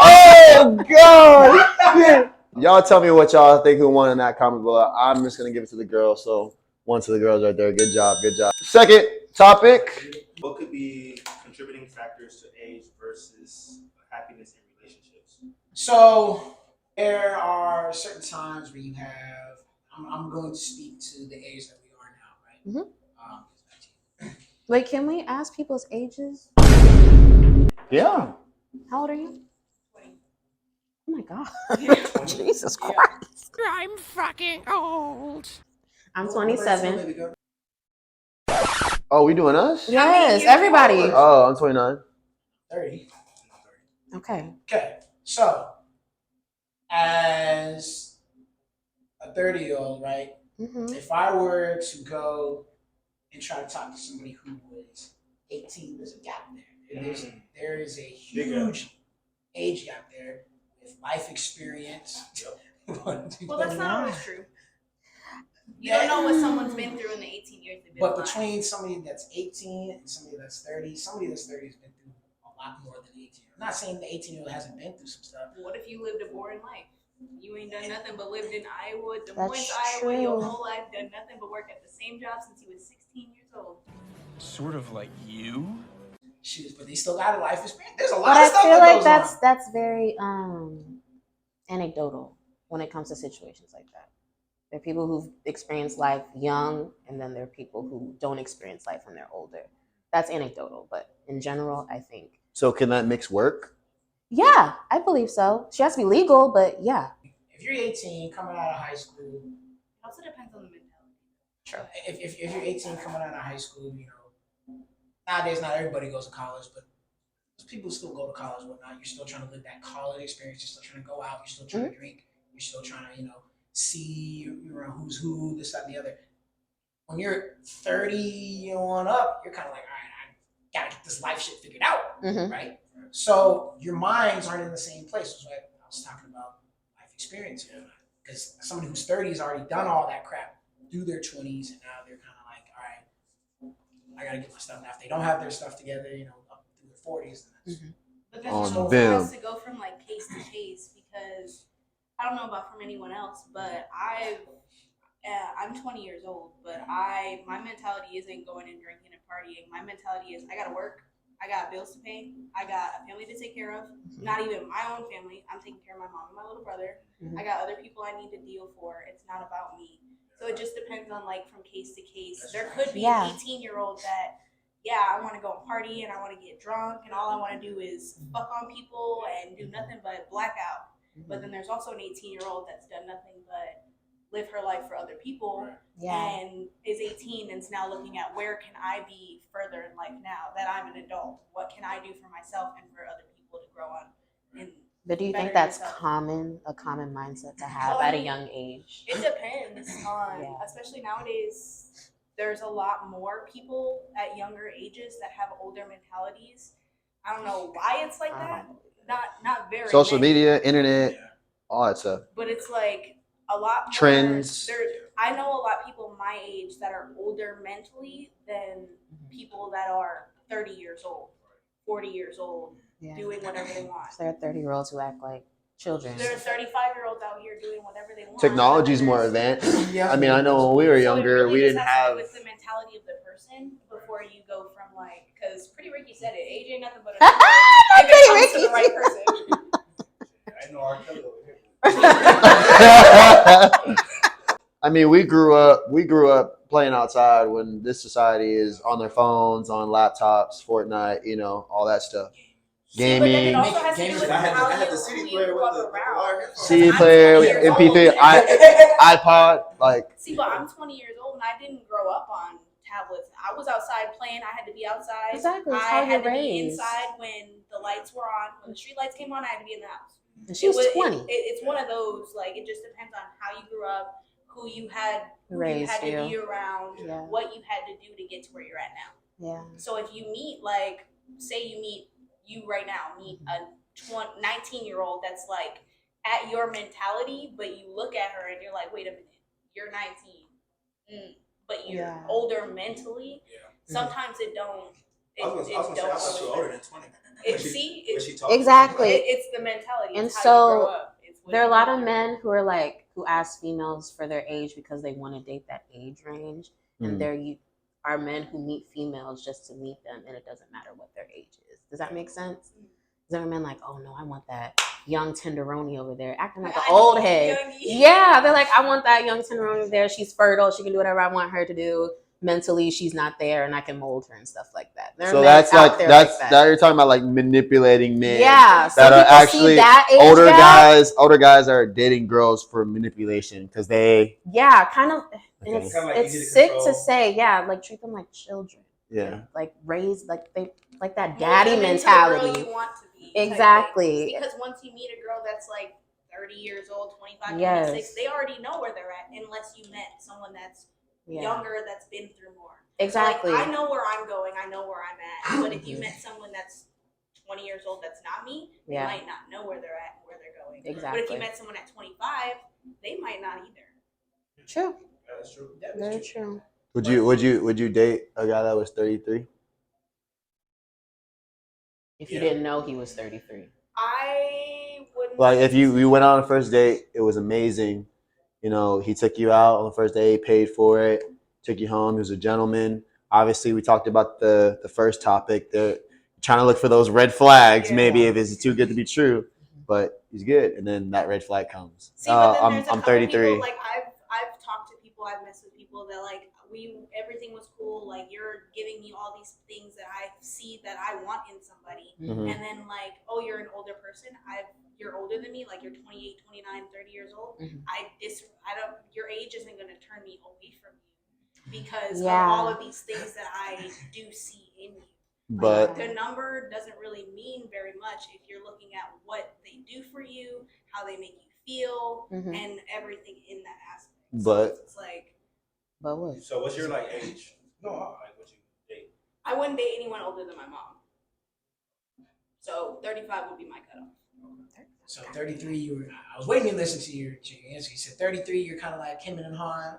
Oh God! Y'all tell me what y'all think who won in that comment below. I'm just gonna give it to the girls. So one to the girls right there. Good job. Good job. Second topic. What could be contributing factors to age versus happiness in relationships? So there are certain times where you have. I'm going to speak to the age that we are now, right? Mm-hmm. Wait, can we ask people's ages? Yeah. How old are you? 20. Oh my God. Jesus Christ. I'm fucking old. I'm 27. Oh, we doing us? Yes, everybody. Oh, I'm 29. 30. Okay. Okay. So as a 30-year-old, right? Mm-hmm. If I were to go and try to talk to somebody who was 18, there's a gap there. There is a huge age gap there with life experience. Well, that's not always true. You don't know what someone's been through in the 18 years they've been But alive. between somebody that's 18 and somebody that's 30, somebody that's 30 has been through a lot more than 18. I'm not saying the 18-year-old hasn't been through some stuff. What if you lived a boring life? You ain't done nothing but lived in Iowa, Des That's Moines, Iowa, your true. whole life, done nothing but work at the same job since you was 16 years old. Sort of like you? Shoot, but they still got a life experience. There's a lot But of I stuff feel that like goes on. that's very anecdotal when it comes to situations like that. There are people who've experienced life young, and then there are people who don't experience life when they're older. That's anecdotal, but in general, I think. So can that mix work? Yeah, I believe so. She has to be legal, but yeah. If you're 18, coming out of high school, It also depends on the mentality. Sure. if you're 18, coming out of high school, nowadays not everybody goes to college, but people still go to college and whatnot. You're still trying to live that college experience. You're still trying to go out. You're still trying to drink. You're still trying to, see who's who, this, that, and the other. When you're 30 on up, you're kind of like, all right, I gotta get this life shit figured out, right? So your minds aren't in the same place. That's why I was talking about life experience, because somebody who's 30 has already done all that crap through their 20s, and now they're kind of like, all right, I gotta get my stuff now. If they don't have their stuff together, up through their 40s, then that's But then On it also them. has to go from like case to case, because I don't know about from anyone else, but I'm 20 years old, but my mentality isn't going and drinking and partying. My mentality is I gotta work, I got bills to pay, I got a family to take care of. Not even my own family. I'm taking care of my mom and my little brother. I got other people I need to deal for. It's not about me. So it just depends on like from case to case. There could be an 18-year-old that, I want to go and party and I want to get drunk and all I want to do is fuck on people and do nothing but black out. But then there's also an 18-year-old that's done nothing but live her life for other people and is 18 and is now looking at where can I be further in life now that I'm an adult? What can I do for myself and for other people to grow on? But do you think that's a common mindset to have at a young age? It depends on, especially nowadays, there's a lot more people at younger ages that have older mentalities. I don't know why it's like that. Not very Social many. media, internet, all that stuff. But it's like a lot more, Trends. I know a lot of people my age that are older mentally than people that are 30 years old, 40 years old, doing whatever they want. There are 30-year-olds who act like children. There are 35-year-olds out here doing whatever they want. Technology's more advanced. I mean, I know when we were younger, we didn't have. With the mentality of the person before you go from like, because Pretty Ricky said it, age ain't nothing but a number. If it comes to the right person. I know our color over here. I mean, we grew up playing outside when this society is on their phones, on laptops, Fortnite, you know, all that stuff. Gaming. But then it also has to do with I how had the you CD grew player with up the around. wire. CD player, MP3, iPod, like. See, but I'm 20 years old and I didn't grow up on tablets. I was outside playing. I had to be outside. Exactly. I How had you're to be raised. inside when the lights were on. When the street lights came on, I had to be in the house. And she was 20. It's one of those, like, it just depends on how you grew up, who you had to be around, what you had to do to get to where you're at now. Yeah. So if you meet, like, say you right now meet a 19-year-old that's like at your mentality, but you look at her and you're like, wait a minute, you're 19, but you're older mentally. Sometimes it don't. I was gonna say, I thought you were older than 20. Exactly. It's the mentality. And it's how so you grow up. there are a lot of men who are like, who ask females for their age because they want to date that age range. And there are men who meet females just to meet them, and it doesn't matter what their age is. Does that make sense? There are men like, oh no, I want that young tenderoni over there, acting like an old head. Yeah, they're like, I want that young tenderoni there. She's fertile. She can do whatever I want her to do. Mentally, she's not there, and I can mold her and stuff like that. So that's like that you're talking about, like manipulating men. Yeah, so that are actually that age older gap. guys. Older guys are dating girls for manipulation because they. Yeah, kind of. Okay. It's, Kinda like it's sick to say. Yeah, like treat them like children. Yeah. Like raise like that daddy mentality. You want to be, exactly. Because once you meet a girl that's like 30 years old, 25, yes. 26, they already know where they're at unless you met someone that's younger, that's been through more. Exactly. So like, I know where I'm going. I know where I'm at. But if you met someone that's 20 years old that's not me, you might not know where they're at and where they're going. Exactly. But if you met someone at 25, they might not either. True. Yeah, that's true. Very true. Would you date a guy that was 33? If you didn't know he was 33. I wouldn't. Like if you went on a first date, it was amazing. You know, he took you out on the first day, paid for it, took you home. He was a gentleman. Obviously, we talked about the first topic. They're trying to look for those red flags, maybe if it's too good to be true. But he's good, and then that red flag comes. See, but then I'm 33. People, like I've talked to people, I've messed with people that like everything was cool. Like you're giving me all these things that I see that I want in somebody, and then like, oh, you're an older person. You're older than me. Like you're 28, 29, 30 years old. Your age isn't going to turn me away from you because of all of these things that I do see in you. But the number doesn't really mean very much if you're looking at what they do for you, how they make you feel, and everything in that aspect. But so it's like, but what? So what's your like age? No, like what you date? I wouldn't date anyone older than my mom. So 35 would be my cutoff. So 33, I was waiting to listen to your answer. You said 33, you're kind of like Kim and Han.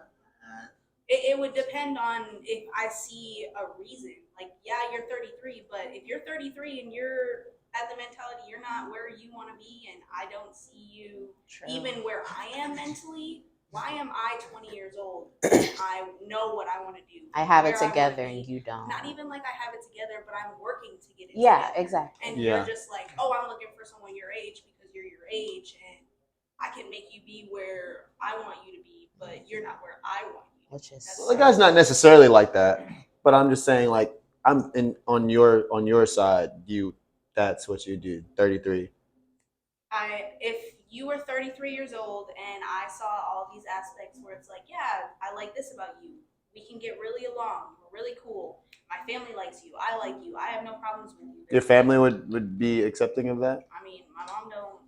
It would depend on if I see a reason. Like, yeah, you're 33, but if you're 33 and you're at the mentality you're not where you want to be, and I don't see you even where I am mentally, why am I 20 years old? I know what I want to do. I have it together and you don't. Not even like I have it together, but I'm working to get it together. Exactly. And you're just like, oh, I'm looking for someone your age because you're your age, and I can make you be where I want you to be, but you're not where I want you. Well, the guy's not necessarily like that, but I'm just saying, like, I'm on your side. That's what you do. 33. If you were 33 years old and I saw all these aspects where it's like, yeah, I like this about you. We can get really along. We're really cool. My family likes you. I like you. I have no problems with you. Your family would be accepting of that? I mean,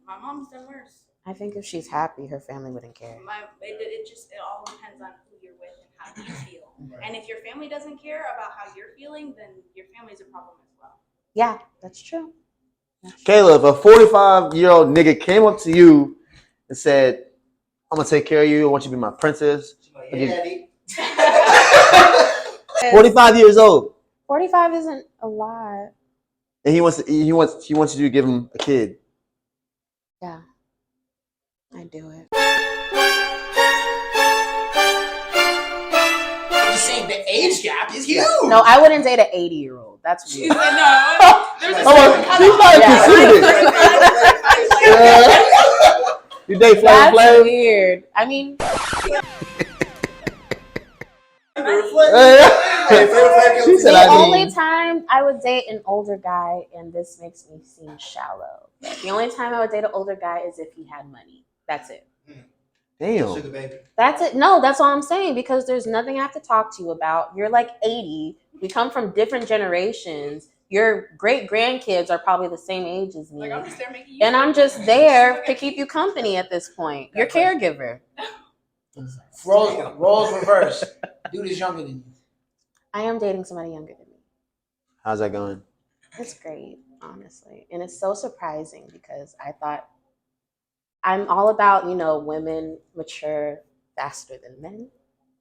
my mom's done worse. I think if she's happy, her family wouldn't care. It all depends on who you're with and how you feel. And if your family doesn't care about how you're feeling, then your family's a problem as well. Yeah, that's true. Caleb, a 45-year-old nigga came up to you and said, I'm gonna take care of you. I want you to be my princess. Like, hey, Daddy. 45 years old. 45 isn't a lot. And he wants you to give him a kid. Yeah. I do it. I'm just saying the age gap is huge. No, I wouldn't date an 80-year-old. That's weird. No, there's a She's not considered. You date Flav That's Flav? weird. I mean, She said, the only time I would date an older guy, and this makes me seem shallow, the only time I would date an older guy is if he had money. That's it. Damn. Sugar baby. That's it. No, that's all I'm saying, because there's nothing I have to talk to you about. You're like 80. We come from different generations. Your great grandkids are probably the same age as me. Like, I'm just there making you And I'm just there to keep you company at this point. Your caregiver. Roles reverse. Dude is younger than you. I am dating somebody younger than me. How's that going? It's great, honestly. And it's so surprising because I thought I'm all about, women mature faster than men,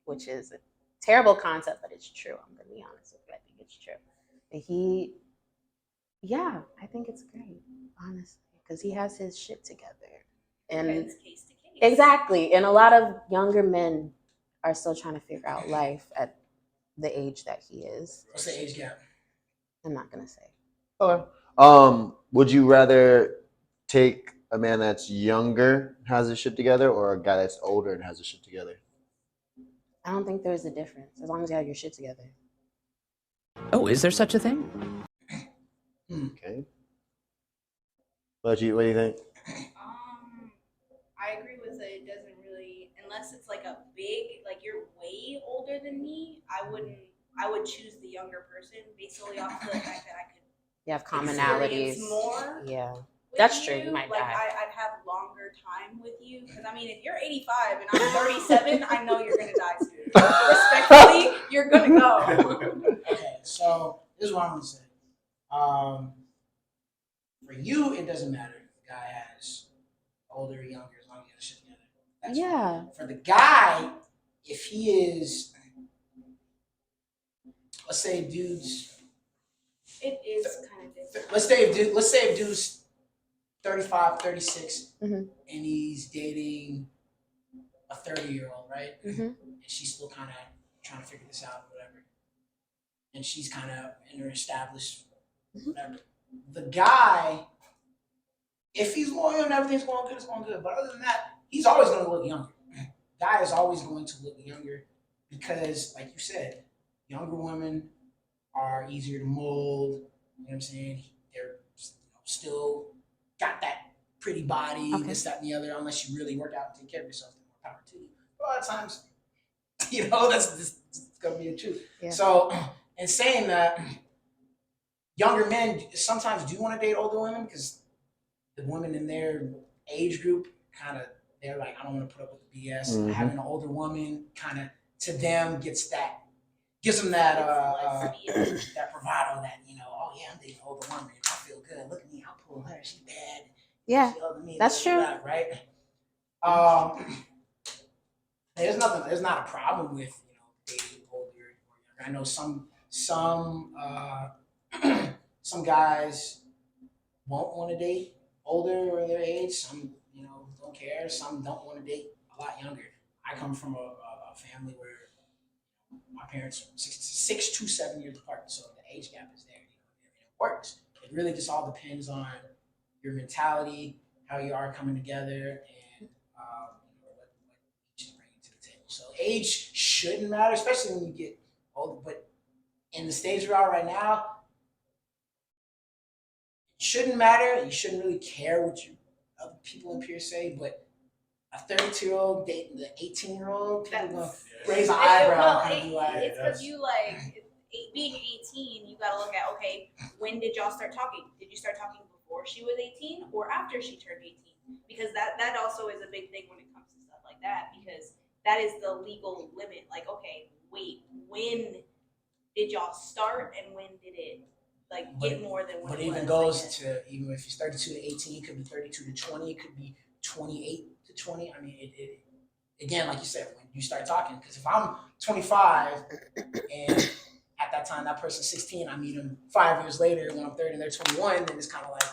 which is a terrible concept, but it's true. I'm going to be honest with you. I think it's true. And I think it's great, honestly, because he has his shit together. And Depends case to case. exactly. And a lot of younger men are still trying to figure out life at the age that he is. What's the age gap? I'm not going to say. Okay. Would you rather take a man that's younger and has his shit together, or a guy that's older and has his shit together? I don't think there's a difference as long as you have your shit together. Oh, is there such a thing? Okay. What do you think? I agree with it. It doesn't really, unless it's like a big, like you're way older than me, I would choose the younger person based solely off the fact that I could. You have commonalities. Experience more. Yeah. with That's true. you. You might like die. I'd have longer time with you because I mean, if you're 85 and I'm 37, I know you're gonna die soon. Respectfully, you're gonna go. Okay, so this is what I'm gonna say. For you, it doesn't matter if the guy has older or younger, as long as you have shit together. That's Yeah. fine. For the guy, if he is, let's say, dude's. It is kind of different. Let's say if dude's 35, 36, and he's dating a 30-year-old, right? And she's still kind of trying to figure this out, or whatever. And she's kind of in her established, whatever. The guy, if he's loyal and everything's going good, it's going good. But other than that, he's always going to look younger. Guy is always going to look younger because, like you said, younger women are easier to mold. You know what I'm saying? They're still got that pretty body, this, that, and the other. Unless you really work out and take care of yourself, then more power to you. But a lot of times, that's gonna be the truth. Yeah. So, in saying that, younger men sometimes do want to date older women because the women in their age group they're like, I don't want to put up with the BS. Having an older woman kind of to them gives them that that bravado that, oh yeah, I'm dating an older woman. I feel good. Look at me, I'll pull her. She's bad. Yeah, Me, that's true. That, right? There's not a problem with dating older or younger. I know some guys won't want to date older or their age. Some don't care. Some don't want to date a lot younger. I come from a family where my parents are 6 to 7 years apart, so the age gap is there. It works. It really just all depends on your mentality, how you are coming together, and what each is bringing to the table. So age shouldn't matter, especially when you get older. But in the stage we're at right now, it shouldn't matter. You shouldn't really care what other people and peers say, but a 32-year-old dating the 18-year-old, people gonna raise an eyebrow. It's because you being 18, you gotta look at, okay, when did y'all start talking? Did you start talking before she was 18 or after she turned 18? Because that also is a big thing when it comes to stuff like that, because that is the legal limit. Like, okay, wait, when did y'all start and when did it get more than what But it even was, goes to, even if you're 32 to 18, it could be 32 to 20, it could be 28 to 20. I mean, it again, like you said, when you start talking, because if I'm 25 and at that time that person's 16, I meet them 5 years later when I'm 30 and they're 21, then it's kind of like,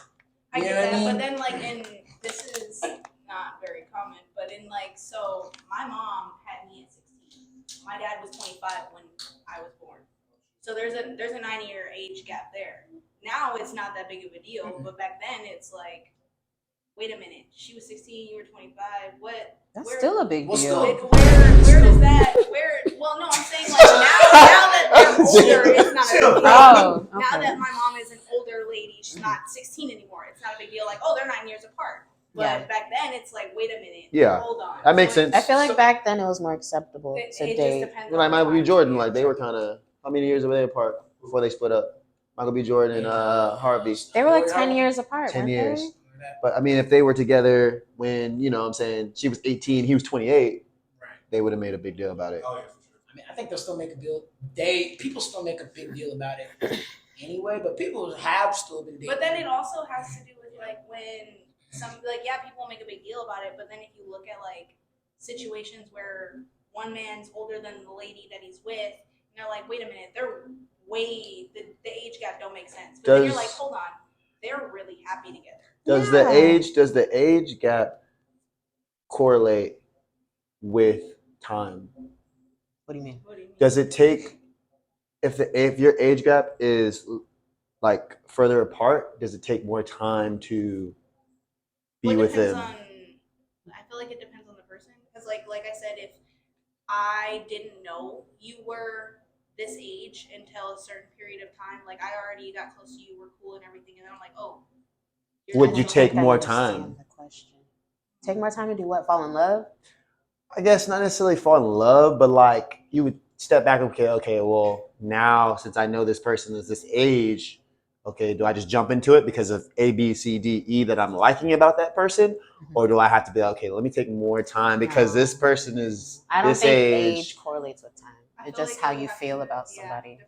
I you get know what that, I mean? but then like, and this is not very common, but in like, so my mom had me at 16. My dad was 25 when I was born. So there's a 9-year age gap there. Now it's not that big of a deal, but back then it's like, wait a minute, she was 16, you were 25. What? That's still a big deal. Where does that? Well, no, I'm saying like now that they're older, it's not a big deal. Oh, okay. Now that my mom is an older lady, she's not 16 anymore. It's not a big deal. Like, oh, they're 9 years apart. But back then, it's like, wait a minute. Yeah. Hold on. That makes sense. I feel like back then it was more acceptable to It date. just depends. Like Michael B. Jordan, like they were kind of, how many years were they apart before they split up? Michael B. Jordan and Harvey. They were like 10 years apart. 10 weren't years. They? But I mean, if they were together when, you know what I'm saying, she was 18, he was 28, Right. they would have made a big deal about it. Oh, yeah, for sure. I mean, I think they'll still make a deal. People still make a big deal about it anyway, but people have still been dating. But then it also has to do with like when people make a big deal about it, but then if you look at like situations where one man's older than the lady that he's with, and they're like, wait a minute, they're the age gap don't make sense. But then you're like, hold on, they're really happy together. Does the age gap correlate with time? What do you mean? Does it take if your age gap is like further apart, does it take more time to be with them? I feel like it depends on the person. Because like I said, if I didn't know you were this age until a certain period of time, like I already got close to you, we're cool and everything, and then I'm like, oh. Would you take more time? Take more time to do what? Fall in love? I guess not necessarily fall in love, but like you would step back and okay, well, now since I know this person is this age, okay, do I just jump into it because of A, B, C, D, E that I'm liking about that person? Or do I have to be like, okay, let me take more time because this person is I don't this think age. age correlates with time. It's just how you feel about somebody.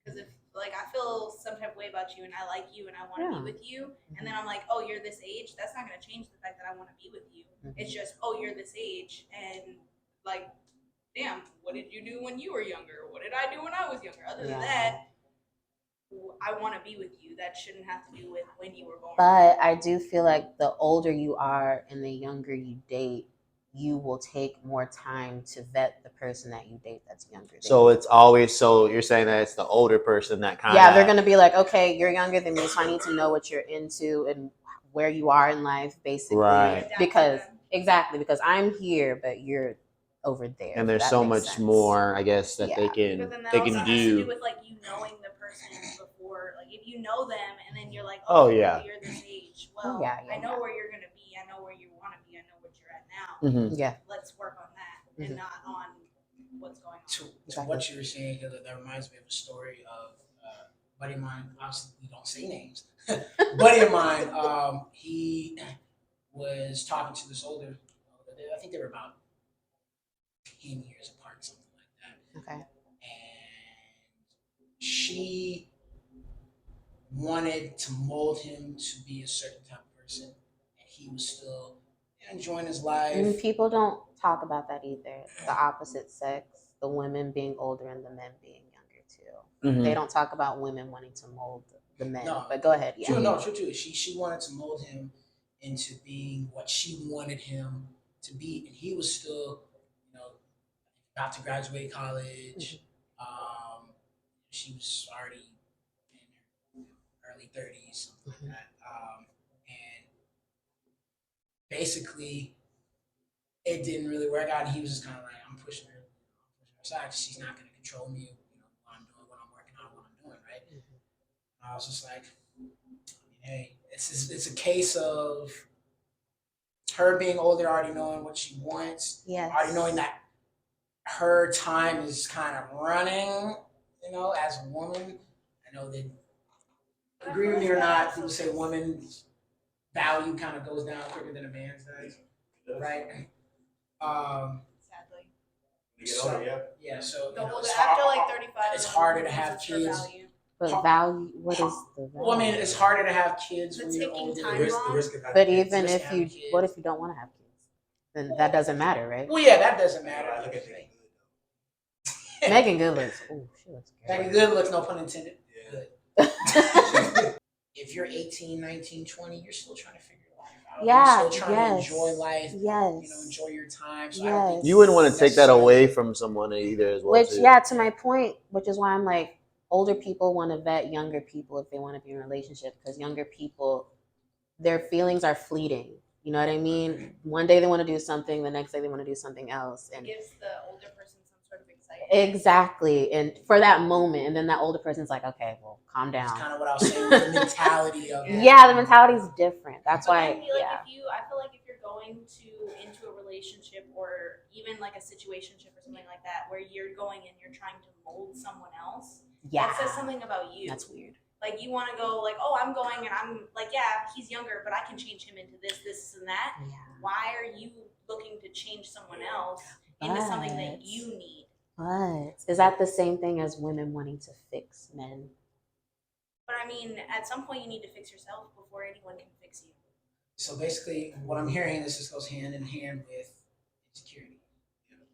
Because if like I feel some type of way about you and I like you and I want to be with you, and then I'm like, oh, you're this age, that's not going to change the fact that I want to be with you. It's just, oh, you're this age, and like, damn, what did you do when you were younger? What did I do when I was younger? Other than that, I want to be with you. That shouldn't have to do with when you were born. But I do feel like the older you are and the younger you date, you will take more time to vet the person that you date that's younger than So you. it's always, so you're saying that it's the older person that kind of. Yeah, they're going to be like, okay, you're younger than me, so I need to know what you're into and where you are in life, basically. Right. Because I'm here, but you're over there. And there's so much more, I guess, that they can But then that they also can has to do. do with like you knowing the person before. Like if you know them and then you're like, Oh, oh yeah. you're this age. Well, I know where you're gonna be. I know where you want to be. I know what you're at now. Yeah. Let's work on that and not on what's going on. To what you were saying, because that reminds me of a story of a buddy of mine. Obviously, we don't say names. Buddy of mine, he was talking to this older. I think they were about 10 years apart, something like that. Okay. And she wanted to mold him to be a certain type of person, and he was still enjoying his life. And people don't talk about that either. The opposite sex, the women being older and the men being younger too. Mhm. They don't talk about women wanting to mold the men. No, but go ahead. Yeah. True too. She wanted to mold him into being what she wanted him to be, and he was still, about to graduate college. She was already in her early 30s, something like that. And basically, it didn't really work out. And he was just kind of like, I'm pushing her aside because she's not going to control me. What I'm doing, what I'm working on, what I'm doing, right? And I was just like, hey, it's a case of her being older, already knowing what she wants, already knowing that her time is kind of running, as a woman. I know that, agree with me or not, people say women's value kind of goes down quicker than a man's does, right? Sadly. Yeah, so The older, it's after hard, like 35, it's harder to have loses her kids. value. But value, what is the value? Well, I mean, it's harder to have kids The when you're taking older. time The bomb. risk of having But kids. even Just if having you, kids. what if you don't want to have kids? Then that doesn't matter, right? Well, yeah, that doesn't matter. I look at Megan Megan Good looks. Oh, she looks great. Megan Good looks, no pun intended. Good. Yeah. Good. If you're 18, 19, 20, you're still trying to figure life out. Yeah, You're still trying yes, to enjoy life. yes. Enjoy your time. So I don't think Yes. You wouldn't want to take that necessarily- away from someone either as well. Which, too. yeah, to my point, which is why I'm like, older people want to vet younger people if they want to be in a relationship, because younger people, their feelings are fleeting. You know what I mean? One day they want to do something, the next day they want to do something else, It and gives the older person some sort of excitement. exactly, and for that moment, and then that older person's like, okay, well, calm That's down. kind of what I was saying with the mentality of it. Yeah, the mentality is different. That's But why, then, like, yeah. I feel like if you're going into a relationship or even like a situationship or something like that, where you're going and you're trying to mold someone else, Yeah, that says something about you. that's weird. Like, you want to go like, oh, I'm going and I'm like, yeah, he's younger, but I can change him into this, and that. Yeah. Why are you looking to change someone else into something that you need? But is that the same thing as women wanting to fix men? But I mean, at some point, you need to fix yourself before anyone can fix you. So basically, what I'm hearing, this just goes hand in hand with insecurity.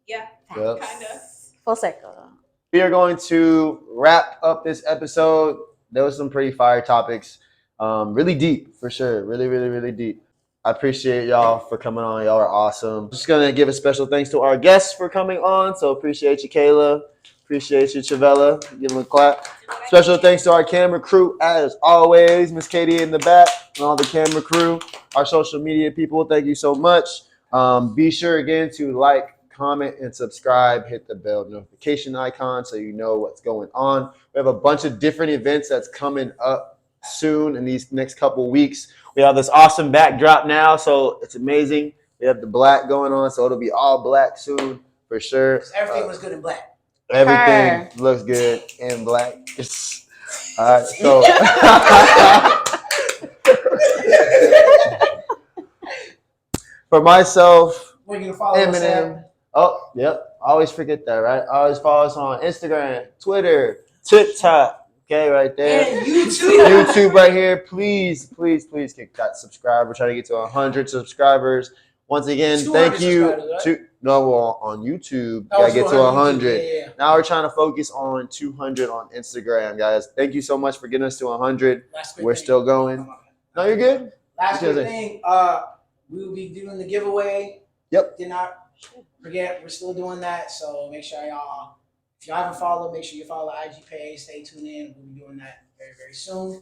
Yeah, Yep. kind of. Full circle. We are going to wrap up this episode. There was some pretty fire topics. Really deep, for sure. Really, really, really deep. I appreciate y'all for coming on. Y'all are awesome. Just going to give a special thanks to our guests for coming on. So appreciate you, Kayla. Appreciate you, Chavella. Give them a clap. Special thanks to our camera crew, as always. Miss Katie in the back and all the camera crew. Our social media people, thank you so much. Be sure, again, to like, comment, and subscribe. Hit the bell notification icon so you know what's going on. We have a bunch of different events that's coming up soon in these next couple weeks. We have this awesome backdrop now, so it's amazing. We have the black going on, so it'll be all black soon for sure. Everything was good in black. Everything looks good in black. All right, so for myself, Where you can follow us at? Eminem. Oh, yep. I always forget that, right? Always follow us on Instagram, Twitter, TikTok. Okay, right there. And YouTube. YouTube right here. Please, please, please kick that subscribe. We're trying to get to 100 subscribers. Once again, 200 thank you subscribers, to on YouTube. Oh, Gotta get to 100. 100. Yeah. Now we're trying to focus on 200 on Instagram, guys. Thank you so much for getting us to 100. Last quick We're thing. still going. No, you're good. Last Because quick thing. We will be doing the giveaway. Yep. Did not forget, we're still doing that. So make sure y'all, if y'all haven't followed, make sure you follow the IG page. Stay tuned in. We'll be doing that very, very soon.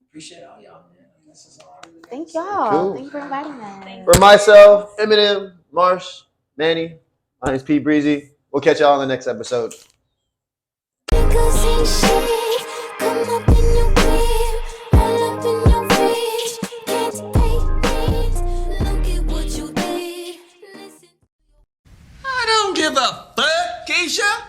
Appreciate all y'all, man. This is all I really got to Thank say. y'all. Cool. Thank you for inviting us. For myself, Eminem, Marsh, Manny, my name's P Breezy. We'll catch y'all on the next episode. I don't give a fuck, Keisha.